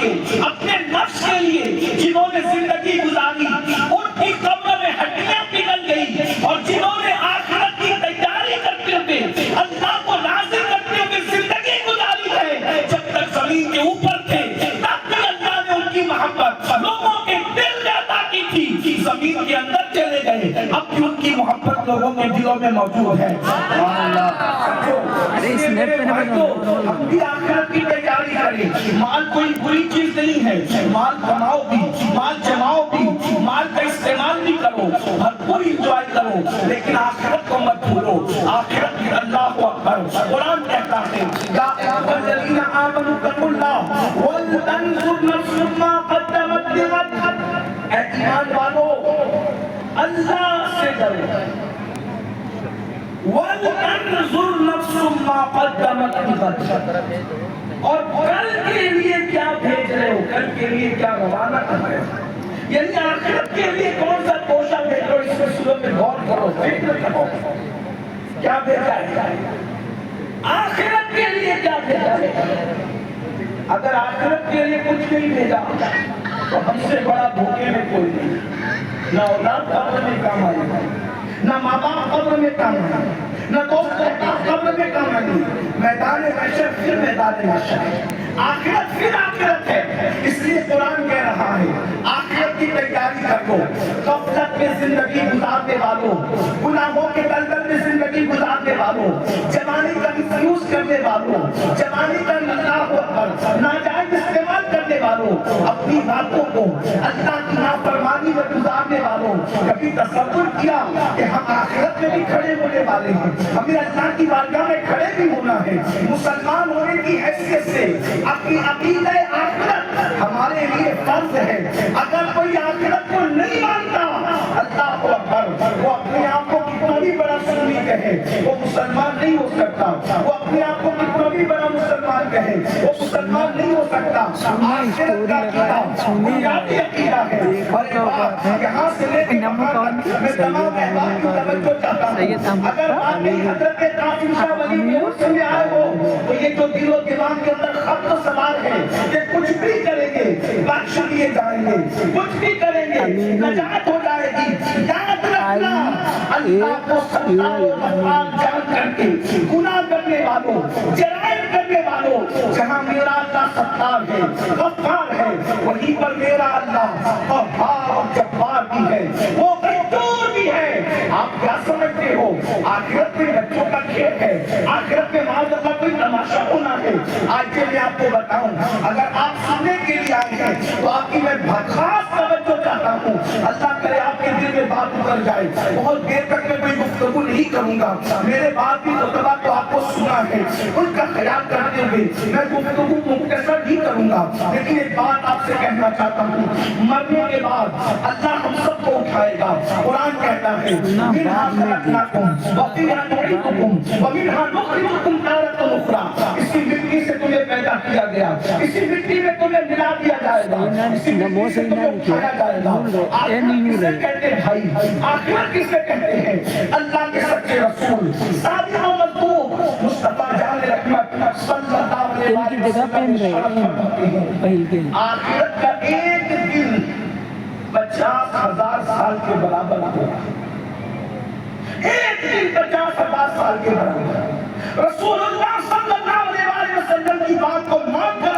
لیے، اپنے نفس کے لیے جنہوں نے زندگی گزاری، ان کی قبر میں ہڈیاں پگھل گئی، اور جنہوں نے آخرت کی تیاری کرتے ہوئے اللہ کو راضی کرتے ہوئے زندگی گزاری ہے، جب تک زمین کے اوپر تھے تب بھی اللہ نے ان کی محبت لوگوں کے دل میں عطا کی تھی، زمین کے اندر چلے گئے اب بھی ان کی محبت لوگوں کے دلوں میں موجود ہے۔ ہم بھی آخرت کی تیاری کریں، مال کوئی بری چیز نہیں ہے، مال کماؤ بھی، مال جماؤ بھی، مال کا استعمال بھی کرو، بھرپور انجوائے کرو، لیکن آخرت کو مت بھولو، آخرت کی اللہ اکبر۔ قرآن کہتا ہے یا ایھا الذین آمنوا اتقوا اللہ ولتنظر نفس ما قدمت لغد، اے ایمان والو اللہ سے ڈرو، وَلْتَنْظُرْ نَفْسٌ مَا قَدَّمَتْ لِغَدٍ، اور کل کے لیے کیا بھیج رہے ہو، کل کے لیے کیا روانہ کر رہے ہو، یعنی آخرت کے لیے کون سا توشہ بھیج رہے ہو، اس میں سورہ میں غور کرو، فکر کرو، کیا بھیجا ہے، آخرت کے لیے کیا بھیجا ہے۔ اگر آخرت کے لیے کچھ نہیں بھیجا تو ہم سے بڑا دھوکے میں کوئی نہیں، نہ اولاد قبر میں کام آئے گا، نہ ماں باپ قبر میں کام آئے، نہ دوست احباب قبر میں کام آئے، میدان محشر پھر میدان محشر ہے، آخرت پھر آخرت ہے۔ اس لیے قرآن کہہ رہا ہے آخرت کی تیاری کر لو، غفلت میں زندگی گزارنے والوں، گناہوں کے دلدل میں زندگی گزارنے والوں، جوانی کا مسیوز کرنے والوں، جوانی کا اللہ اکبر ناجائز استعمال کرنے والوں، اپنی باتوں کو اللہ کی نافرمانی میں گزارنے والوں، کبھی تصور کیا کہ ہم آخرت میں بھی کھڑے ہونے والے ہیں، ہمیں اللہ کی بارگاہ میں کھڑے بھی ہونا ہے، مسلمان ہونے کی حیثیت سے اپنی عقیدہ آخرت ہمارے لیے فرض ہے۔ اگر کوئی آخرت کو نہیں مانتا اللہ اکبر، وہ اپنے آپ کو کتنا بھی بڑا سنی کہے وہ مسلمان نہیں ہو سکتا، وہ اپنے آپ کو کتنا بھی بڑا مسلمان کہے وہ مسلمان نہیں ہو سکتا۔ آخرت کا عقیدہ بنیادی عقیدہ ہے، اور ایک بات یہاں سے لے کے میں تمام احباب کی توجہ چاہتا ہوں، اگر واقعی حضرت قاسم شاہ ولی اللہ میں آئے ہو تو یہ جو دل و دماغ کے اندر خط و سوال ہے کہ کچھ بھی کریں گے بخش دیے جائیں گے، کچھ بھی کریں گے نجات ہو جائے گی۔ یاد رکھنا اللہ کو ستار و مقام جان کر کے گناہ کرنے والوں، جرائم کرنے والوں، جہاں میرا اللہ ستار ہے، غفار ہے، وہیں پر میرا اللہ قہار اور جبار بھی ہے، وہ غیور بھی ہے۔ آپ کیا سمجھتے ہو آخرت میں بچوں کا کھیل ہے، آخرت میں معاذ اللہ کوئی تماشا ہونا ہے؟ آج میں آپ کو بتاؤں، اگر آپ سننے کے لیے آئے ہیں تو آپ کی میں خاص توجہ چاہتا ہوں، اللہ کرے آپ کے دل میں بات اتر جائے۔ بہت دیر تک میں کوئی گفتگو نہیں کروں گا، میرے بات بھی خطبہ تو آپ کو سنا ہے، ان کا خیال کرتے ہوئے میں گفتگو مختصر نہیں کروں گا، لیکن ایک بات آپ سے کہنا چاہتا ہوں، مرنے کے بعد اللہ ہم سب کو اٹھائے گا۔ قرآن کہتا ہے منہا خلقناکم وفیہا نعیدکم ومنہا نخرجکم تارۃ اخری، اسی مٹی سے تمہیں پیدا کیا گیا، اسی مٹی میں تمہیں ملا دیا جائے گا، اسی مٹی سے تمہیں اٹھایا جائے گا۔ آخرت کسے کہتے ہیں بھائی؟ آخرت کسے کہتے ہیں؟ اللہ کے سچے رسول صادق و مصدوق مصطفیٰ جان رحمت صلی اللہ علیہ وسلم، آخرت کا ایک دن 50,000 سال کے برابر ہوگا، ایک دن 50,000 سال کے برابر۔ رسول اللہ صلی اللہ علیہ وسلم کی بات کو مان کر